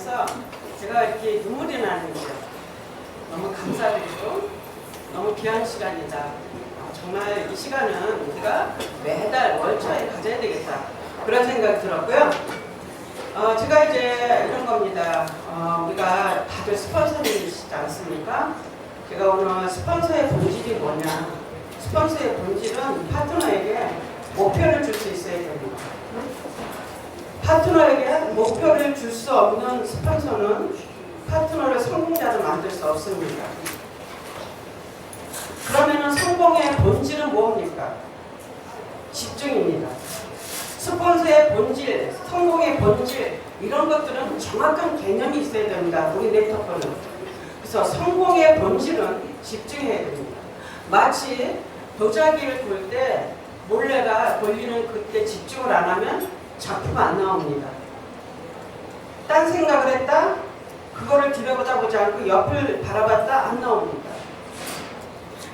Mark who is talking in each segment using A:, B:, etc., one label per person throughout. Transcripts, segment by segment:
A: 보면서 제가 이렇게 눈물이 나는 거예요. 너무 감사드리고 너무 귀한 시간이다. 정말 이 시간은 우리가 매달 월초에 가져야 되겠다. 그런 생각이 들었고요. 제가 이제 이런 겁니다. 우리가 다들 스폰서님이시지 않습니까? 제가 오늘 스폰서의 본질이 뭐냐. 스폰서의 본질은 파트너에게 목표를 줄 수 있어야 됩니다. 파트너에게 목표를 줄 수 없는 스폰서는 파트너를 성공자로 만들 수 없습니다. 그러면 성공의 본질은 뭡니까? 집중입니다. 스폰서의 본질, 성공의 본질 이런 것들은 정확한 개념이 있어야 됩니다. 우리 네트워크는. 그래서 성공의 본질은 집중해야 됩니다. 마치 도자기를 돌 때 몰래가 돌리는 그때 집중을 안 하면 작품 안 나옵니다. 딴 생각을 했다? 그거를 들여다보지 않고 옆을 바라봤다? 안 나옵니다.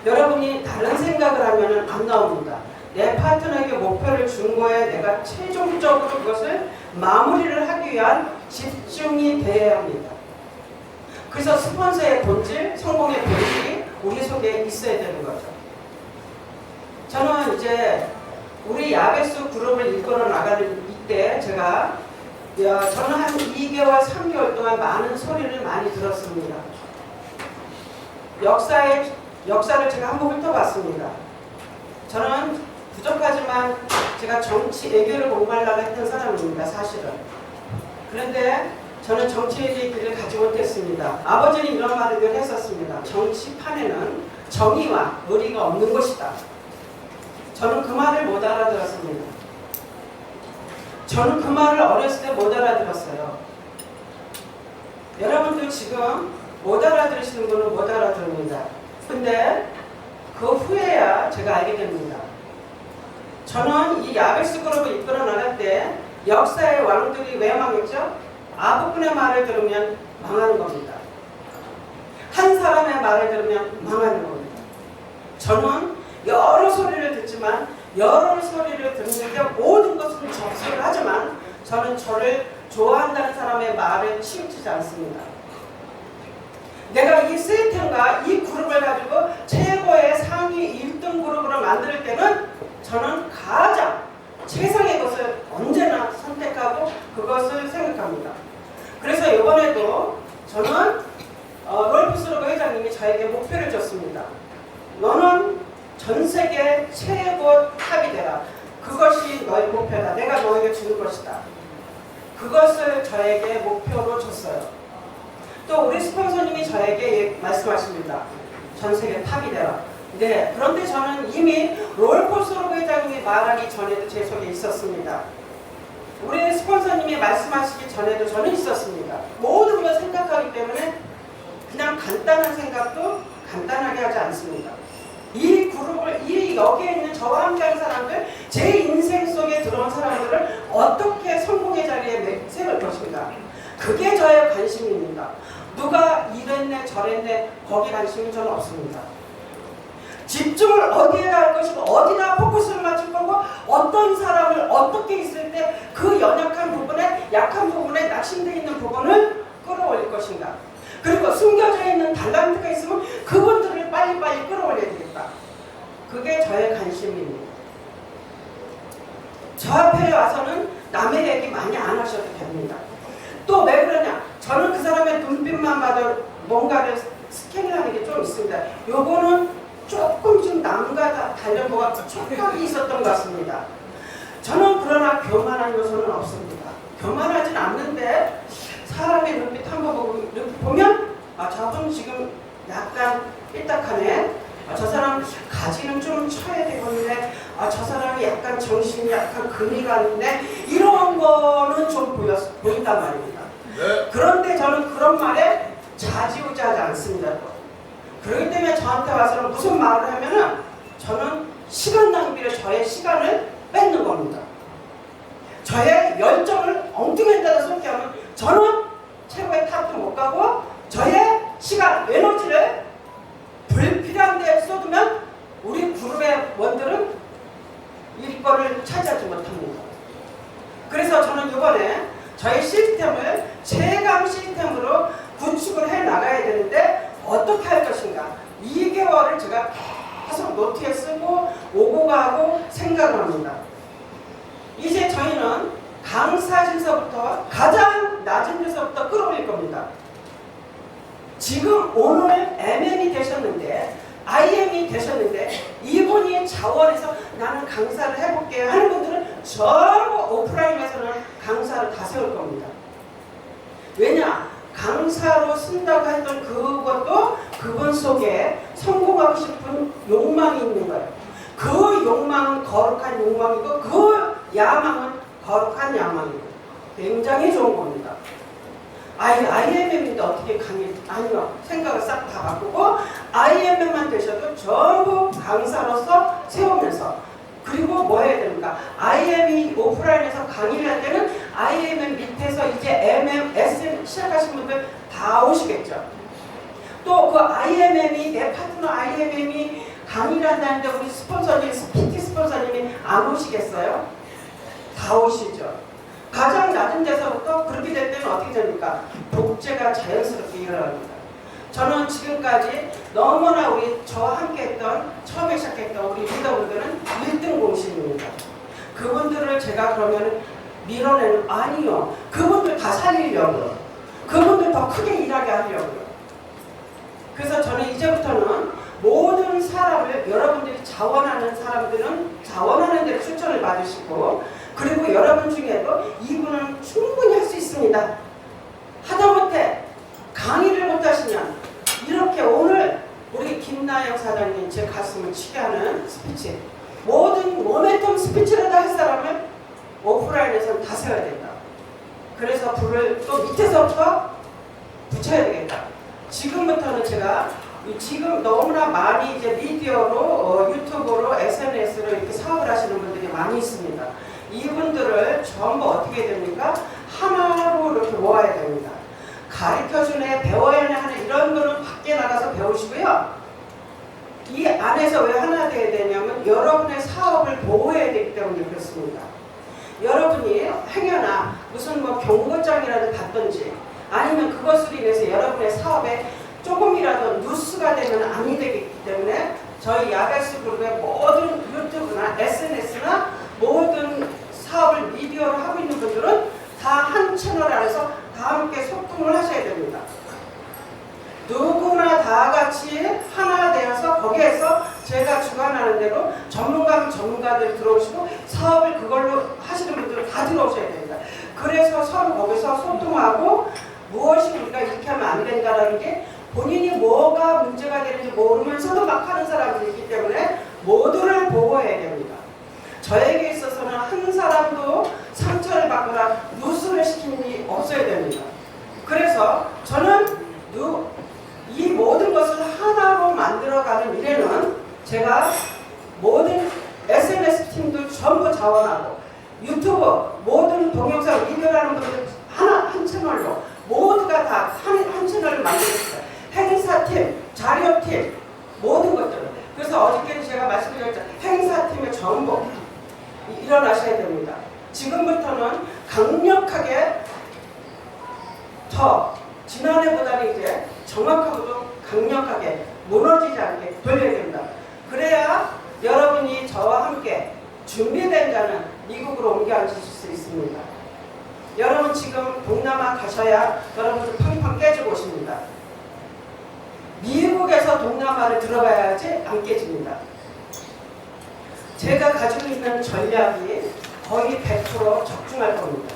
A: 여러분이 다른 생각을 하면 안 나옵니다. 내 파트너에게 목표를 준 거에 내가 최종적으로 그것을 마무리를 하기 위한 집중이 되어야 합니다. 그래서 스폰서의 본질, 성공의 본질이 우리 속에 있어야 되는 거죠. 저는 이제 우리 야베스 그룹을 이끌어 나가는 이때 제가 저는 한 2개월, 3개월 동안 많은 소리를 많이 들었습니다. 역사를 제가 한번 훑어봤습니다. 저는 부족하지만 제가 정치 외교를 공부하려고 했던 사람입니다. 사실은. 그런데 저는 정치의 길을 가지 못했습니다. 아버지는 이런 말을 늘 했었습니다. 정치판에는 정의와 의리가 없는 것이다. 저는 그 말을 못 알아들었습니다. 저는 그 말을 어렸을 때 못 알아들었어요. 여러분들 지금 못 알아들으시는 분은 못 알아들습니다. 근데 그 후에야 제가 알게 됩니다. 저는 이 야베스 그룹을 이끌어 나갈 때 역사의 왕들이 왜 망했죠? 아부분의 말을 들으면 망하는 겁니다. 한 사람의 말을 들으면 망하는 겁니다. 저는 여러 소리를 듣지만 여러 소리를 듣는데 모든 것은 접수를 하지만 저는 저를 좋아한다는 사람의 말에 치우치지 않습니다. 내가 이 시스템과 이 그룹을 가지고 최고의 상위 1등 그룹으로 만들 때는 저는 가장 최상의 것을 언제나 선택하고 그것을 생각합니다. 그래서 이번에도 저는 롤프 스로거 회장님이 저에게 목표를 줬습니다. 너는 전 세계 최고 탑이 되라. 그것이 너의 목표다. 내가 너에게 주는 것이다. 그것을 저에게 목표로 줬어요. 또 우리 스폰서님이 저에게 말씀하십니다. 전 세계 탑이 되라. 네, 그런데 저는 이미 롤프 스로거 회장님이 말하기 전에도 제 속에 있었습니다. 우리 스폰서님이 말씀하시기 전에도 저는 있었습니다. 모든 걸 생각하기 때문에 그냥 간단한 생각도 간단하게 하지 않습니다. 이 그룹을, 여기에 있는 저와 함께하는 사람들, 제 인생 속에 들어온 사람들을 어떻게 성공의 자리에 세울 것인가. 그게 저의 관심입니다. 누가 이랬네 저랬네 거기에 관심은 저는 없습니다. 집중을 어디에 할 것이고 어디다 포커스를 맞출 거고 어떤 사람을 어떻게 있을 때 그 연약한 부분에 약한 부분에 낙심되어 있는 부분을 끌어올릴 것인가. 그리고 숨겨져 있는 달란트가 있으면 그분들을 빨리빨리 끌어올려야 되겠다. 그게 저의 관심입니다. 저 앞에 와서는 남의 얘기 많이 안 하셔도 됩니다. 또 왜 그러냐. 저는 그 사람의 눈빛만 봐도 뭔가를 스캔하는 게 좀 있습니다. 요거는 조금 좀 남과 다른 뭐가 촉각이 있었던 것 같습니다. 저는 그러나 교만한 요소는 없습니다. 교만하진 않는데 사람의 눈빛 한번 보면 저분 지금 약간 삐딱하네. 저 사람 가지는 좀 쳐야 되겠는데 저 사람이 약간 정신이 약간 금이 가는데 이런 거는 좀 보인단 말입니다. 네. 그런데 저는 그런 말에 좌지우지하지 않습니다. 그렇기 때문에 저한테 와서는 무슨 말을 하면은 저는 시간 낭비를 저의 시간을 뺏는 겁니다. 저의 열정을 엉뚱한 데다 쏟게 하면 저는 최고의 탑도 못 가고 저의 시간, 에너지를 불필요한 데에 쏟으면 우리 그룹의 원들은 일거를 차지하지 못합니다. 그래서 저는 이번에 저희 시스템을 체감 시스템으로 구축을 해 나가야 되는데 어떻게 할 것인가. 2개월을 제가 계속 노트에 쓰고 오고 가고 생각을 합니다. 이제 저희는 강사진서부터 가장 낮은 데서부터 끌어올릴 겁니다. 지금 오늘 MM이 되셨는데 IM이 되셨는데 이분이 자원해서 나는 강사를 해볼게요 하는 분들은 전부 오프라인에서는 강사를 다 세울 겁니다. 왜냐? 강사로 쓴다고 했던 그것도 그분 속에 성공하고 싶은 욕망이 있는 거예요. 그 욕망은 거룩한 욕망이고 그 야망은 거룩한 야망이고 굉장히 좋은 겁니다. IMM인데 어떻게 강의? 아니요. 생각을 싹 다 바꾸고 IMM만 되셔도 전부 강사로서 세우면서 그리고 뭐 해야 됩니까? IM이 오프라인에서 강의를 할 때는 IMM 밑에서 이제 MM, SM 시작하신 분들 다 오시겠죠. 또 그 IMM이 내 파트너 IMM이 강의를 한다는데 우리 스폰서님, PT 스폰서님이 안 오시겠어요? 다 오시죠. 가장 낮은 데서부터 그렇게 될 때는 어떻게 됩니까? 복제가 자연스럽게 일어납니다. 저는 지금까지 너무나 우리 저와 함께 했던 처음에 시작했던 우리 리더분들은 1등 공신입니다. 그분들을 제가 그러면 밀어내는 아니요. 그분들 다 살리려고요. 그분들 더 크게 일하게 하려고요. 그래서 저는 이제부터는 모든 사람을 여러분들이 자원하는 사람들은 자원하는 대로 추천을 받으시고 그리고 여러분 중에도 이분은 충분히 할 수 있습니다. 하다못해 강의를 못하시면 이렇게 오늘 우리 김나영 사장님 제 가슴을 치게 하는 스피치 모든 모멘텀 스피치라도 할 사람을 오프라인에서는 다 세워야 된다. 그래서 불을 또 밑에서부터 붙여야 되겠다. 지금부터는 제가 지금 너무나 많이 이제 미디어로 유튜브로 SNS로 이렇게 사업을 하시는 분들이 많이 있습니다. 이분들을 전부 어떻게 됩니까? 하나로 이렇게 모아야 됩니다. 가르쳐주네, 배워야 하는 이런 거는 밖에 나가서 배우시고요. 이 안에서 왜 하나 돼야 되냐면 여러분의 사업을 보호해야 되기 때문에 그렇습니다. 여러분이 행여나 무슨 뭐 경고장이라도 받든지 아니면 그것으로 인해서 여러분의 사업에 조금이라도 뉴스가 되면 아니 되기 때문에 저희 야베스 그룹의 모든 유튜브나 SNS나 모든 사업을 미디어로 하고 있는 분들은 다 한 채널 안에서 다 함께 소통을 하셔야 됩니다. 누구나 다 같이 하나 되어서 거기에서 제가 주관하는 대로 전문가는 전문가들이 들어오시고 사업을 그걸로 하시는 분들은 다 들어오셔야 됩니다. 그래서 서로 거기서 소통하고 무엇이 우리가 이렇게 하면 안 된다라는 게 본인이 뭐가 문제가 되는지 모르면서도 막 하는 사람들이 있기 때문에 모두를 보호해야 됩니다. 저에게 있어서는 한 사람도 상처를 받거나 누수를 시키는 일이 없어야 됩니다. 그래서 저는 이 모든 것을 하나로 만들어가는 미래는 제가 모든 SNS 팀들 전부 자원하고 유튜브 모든 동영상 리뷰하는 분들 한 채널로 모두가 다 한 채널을 만들었어요. 행사팀, 자료팀 모든 것들을. 그래서 어저께도 제가 말씀드렸죠. 행사팀의 전부 일어나셔야 됩니다. 지금부터는 강력하게 더 지난해보다는 이제 정확하고도 강력하게 무너지지 않게 돌려야 됩니다. 그래야 여러분이 저와 함께 준비된 자는 미국으로 옮겨 앉으실 수 있습니다. 여러분 지금 동남아 가셔야 여러분들 팡팡 깨지고 오십니다. 미국에서 동남아를 들어가야지 안 깨집니다. 제가 가지고 있는 전략이 거의 100% 적중할 겁니다.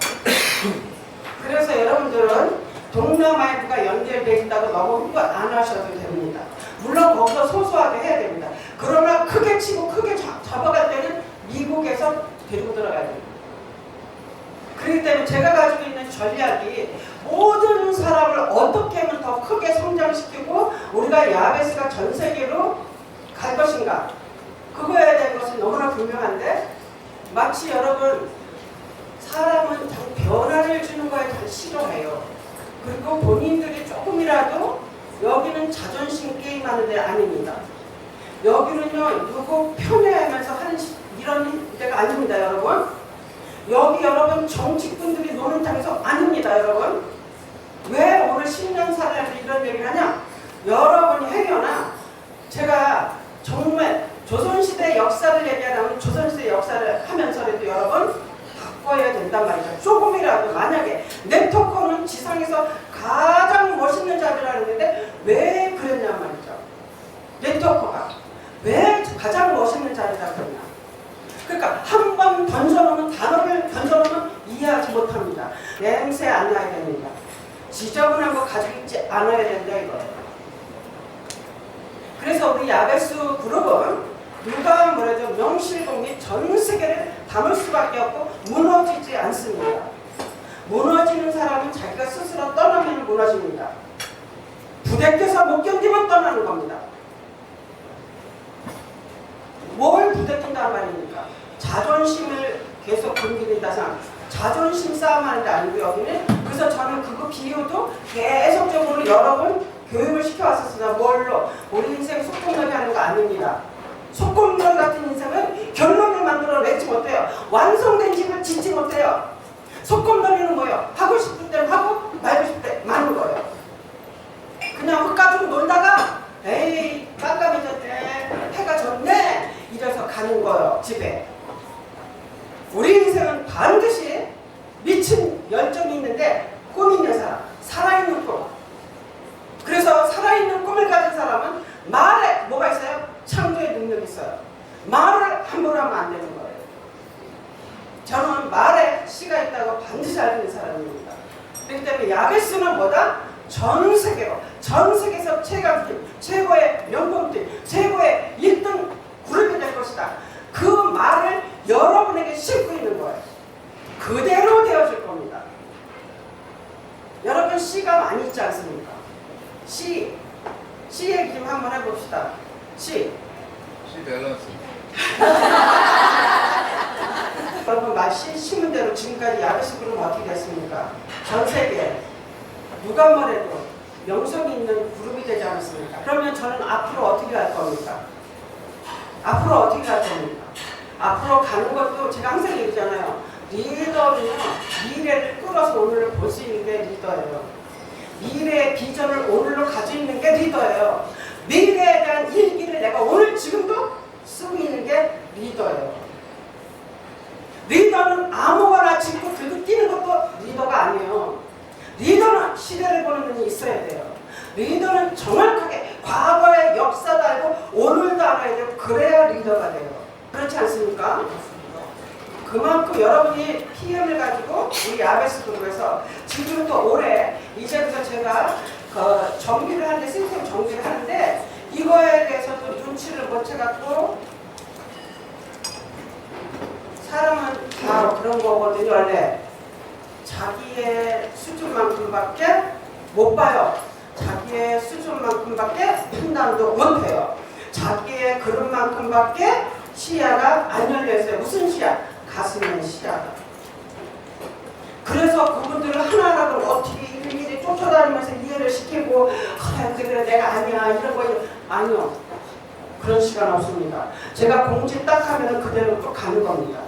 A: 그래서 여러분들은 동남아에 누가 연결되어 있다고 너무 흥분 안 하셔도 됩니다. 물론 거기서 소소하게 해야 됩니다. 그러나 크게 치고 크게 잡아갈 때는 미국에서 데리고 들어가야 됩니다. 그렇기 때문에 제가 가지고 있는 전략이 모든 사람을 어떻게 하면 더 크게 성장시키고 우리가 야베스가 전 세계로 갈 것인가, 그거에 대한 것은 너무나 분명한데 마치 여러분 사람은 변화를 주는 거에 잘 싫어해요. 그리고 본인들이 조금이라도 여기는 자존심 게임하는 데 아닙니다. 여기는요 누구 편애하면서 하는 이런 데가 아닙니다. 여러분 여기 여러분 정치꾼들이 노는 장소 아닙니다. 여러분 오늘 10년 살아서 이런 얘기를 하냐? 여러분이 행여나 제가 정말 조선시대 역사를 얘기하면 조선시대 역사를 하면서라도 여러분 바꿔야 된단 말이죠. 조금이라도 만약에 네트워크는 지상에서 가장 멋있는 자리라는 건데 왜 그랬냐 말이죠. 네트워크가 왜 가장 멋있는 자리라 그러냐. 그러니까 한 번 던져놓으면 단어를 던져놓으면 이해하지 못합니다. 냄새 안 나야 됩니다. 지저분한 거 가지고 있지 않아야 된다 이거예요. 그래서 우리 야베스 그룹은 누가 뭐래도 명실공히 전 세계를 담을 수밖에 없고 무너지지 않습니다. 무너지는 사람은 자기가 스스로 떠나면 무너집니다. 부대껴서 못 견디면 떠나는 겁니다. 뭘 부대낀다는 말입니까? 자존심을 계속 굶기는다 생각. 자존심 싸움하는 게 아니고 여기는. 그래서 저는 그거 비유도 계속적으로 여러 번 교육을 시켜왔었습니다. 뭘로? 우리 인생 소꿉놀이 하는 거 아닙니다. 소꿉놀이 같은 인생은 결론을 만들어내지 못해요. 완성된 집을 짓지 못해요. 소꿉놀이는 뭐예요? 하고 싶을 때는 하고 말고 싶을 때 마는 거예요. 그냥 흙 가지고 놀다가 에이 깜깜해졌네 해가 졌네 이래서 가는 거예요. 집에. 우리 인생은 반드시 미친 열정이 있는데 꿈이 있는 사람, 살아있는 꿈. 그래서 살아있는 꿈을 가진 사람은 말에 뭐가 있어요? 창조의 능력이 있어요. 말을 함부로 하면 안 되는 거예요. 저는 말에 씨가 있다고 반드시 알고 있는 사람입니다. 그렇기 때문에 야베스는 뭐다? 전 세계로, 전 세계에서 최강팀, 최고의 명품팀, 최고의 1등 그룹이 될 것이다. 그 말을 여러분에게 싣고 있는 거예요. 그대로 되어질 겁니다. 여러분 씨가 많이 있지 않습니까? 씨 얘기 좀 한번 해봅시다. 씨
B: 밸런스.
A: 여러분 말씨 심은 대로 지금까지 야베스 그룹은 어떻게 됐습니까? 전 세계 누가 뭐래도 명성이 있는 그룹이 되지 않았습니까? 그러면 저는 앞으로 어떻게 할 겁니까? 앞으로 어떻게 할 겁니까? 앞으로 가는 것도 제가 항상 얘기잖아요. 리더는요, 미래를 끌어서 오늘을 볼 수 있는 게 리더예요. 미래의 비전을 오늘로 가지고 있는 게 리더예요. 미래에 대한 일기를 내가 오늘 지금도 쓰고 있는 게 리더예요. 리더는 아무거나 짚고 들고 뛰는 것도 리더가 아니에요. 리더는 시대를 보는 눈이 있어야 돼요. 리더는 정확하게 과거의 역사도 알고 오늘도 알아야 돼요. 그래야 리더가 돼요. 그렇지 않습니까? 그만큼 여러분이 PM을 가지고 우리 야베스 그룹에서 지금부터 올해 이제부터 제가 정비를 하는데 시스템 정비를 하는데 이거에 대해서도 눈치를 못 채갖고 사람은 다 그런 거거든요. 원래 자기의 수준만큼밖에 못 봐요. 자기의 수준만큼밖에 판단도 못해요. 자기의 그릇만큼밖에 시야가 안 열려있어요. 무슨 시야? 가슴의 시야. 그래서 그분들을 하나하나 어떻게 일일이 쫓아다니면서 이해를 시키고 그래 내가 아니야 이런 거 아니요. 그런 시간 없습니다. 제가 공지 딱 하면 그대로 또 가는 겁니다.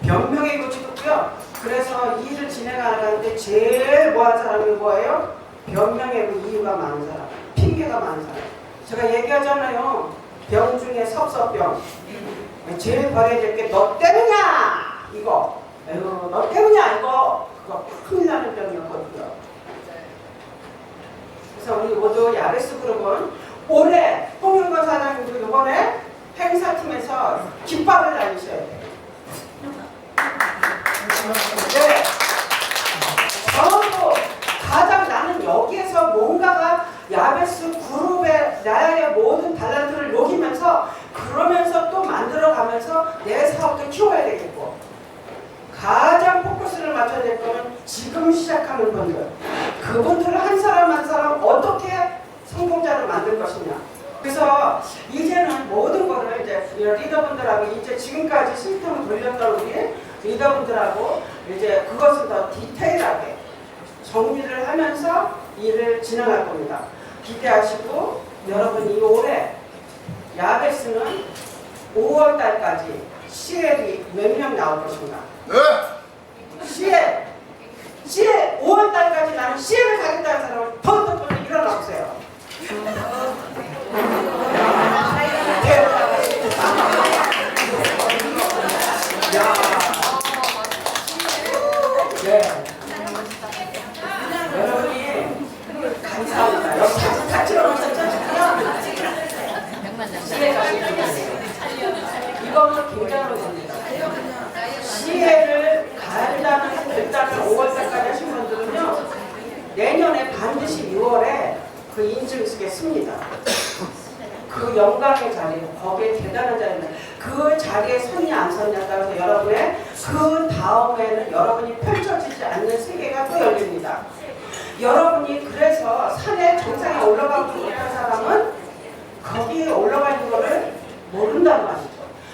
A: 변명의 고치도 있고요. 그래서 일을 진행하는데 제일 뭐한 사람이 뭐예요? 변명의 이유가 많은 사람, 핑계가 많은 사람. 제가 얘기하잖아요. 병 중에 섭섭병. 제일 버려야 될 게 너 때문이야 이거. 에휴, 너 때문이야 이거. 그거 큰일 나는 병이었거든요. 그래서 우리 모두 야베스 그룹은 올해 홍윤건 사장님도 이번에 행사팀에서 깃발을 날리셔야 돼요. 네. 저도 가장 나는 여기에서 뭔가가 야베스 그룹의 나의 모든 달란트를 녹이면서 그러면서 또 만들어가면서 내 사업도 키워야 되겠고 가장 포커스를 맞춰야 될 거는 지금 시작하는 분들 그분들을 한 사람 한 사람 어떻게 성공자를 만들 것이냐. 그래서 이제는 모든 거를 이제 리더분들하고 이제 지금까지 시스템을 돌렸던 우리 리더분들하고 이제 그것을 더 디테일하게 정리를 하면서 일을 진행할 겁니다. 기대하시고 여러분이 올해 야베스는 5월달까지 CL이 몇 명 나올 것인가?
B: 네.
A: CL 5월달까지 나는 나는 시해를 가겠다는 사람을 번뜩 일어나보세요. 야. 네. 여러분이 감사합니다. 여기 사진 다 찍어놓으셨죠? 이거는 굉장한 겁니다. 시해를 가한다는 결단을 5월달까지 하신 분들은요, 내년에 반드시 6월에 그 인증식에 씁니다. 그 영광의 자리, 거기에 대단한 자리입니다. 그 자리에 섰냐 안 섰냐에 따라서 여러분의 그 다음에는 여러분이 펼쳐지지 않는 세계가 또 열립니다. 여러분이 그래서 산의 정상에 올라가고 못한 사람은 거기에 올라가는 거를 모른단 말이죠.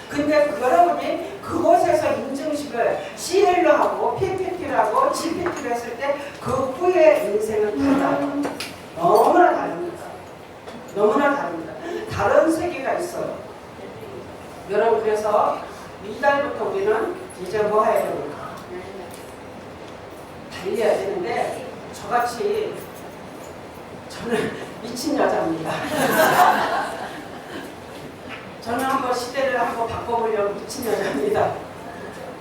A: 근데 여러분이 그곳에서 인증식을 CL로 하고 PPT를 하고 GPT를 했을 때 그 후에 인생은 달라요. 너무나 다릅니다. 너무나 다릅니다. 다른 세계가 있어요. 여러분, 그래서 이달부터 우리는 이제 뭐 해야 됩니까? 달려야 되는데 저같이 저는 미친 여자입니다. 저는 한번 시대를 한번 바꿔보려고 미친 여자입니다.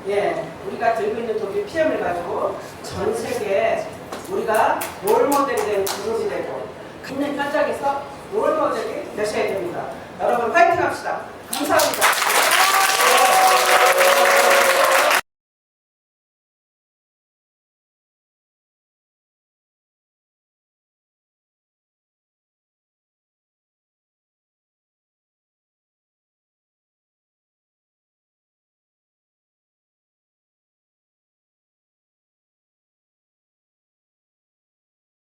A: 예, 우리가 들고 있는 도끼 PM을 가지고 전 세계에 우리가 롤모델이 된 그룹이 되고 그냥 깜짝에서 롤모델이 되셔야 됩니다. 여러분 파이팅 합시다. 감사합니다.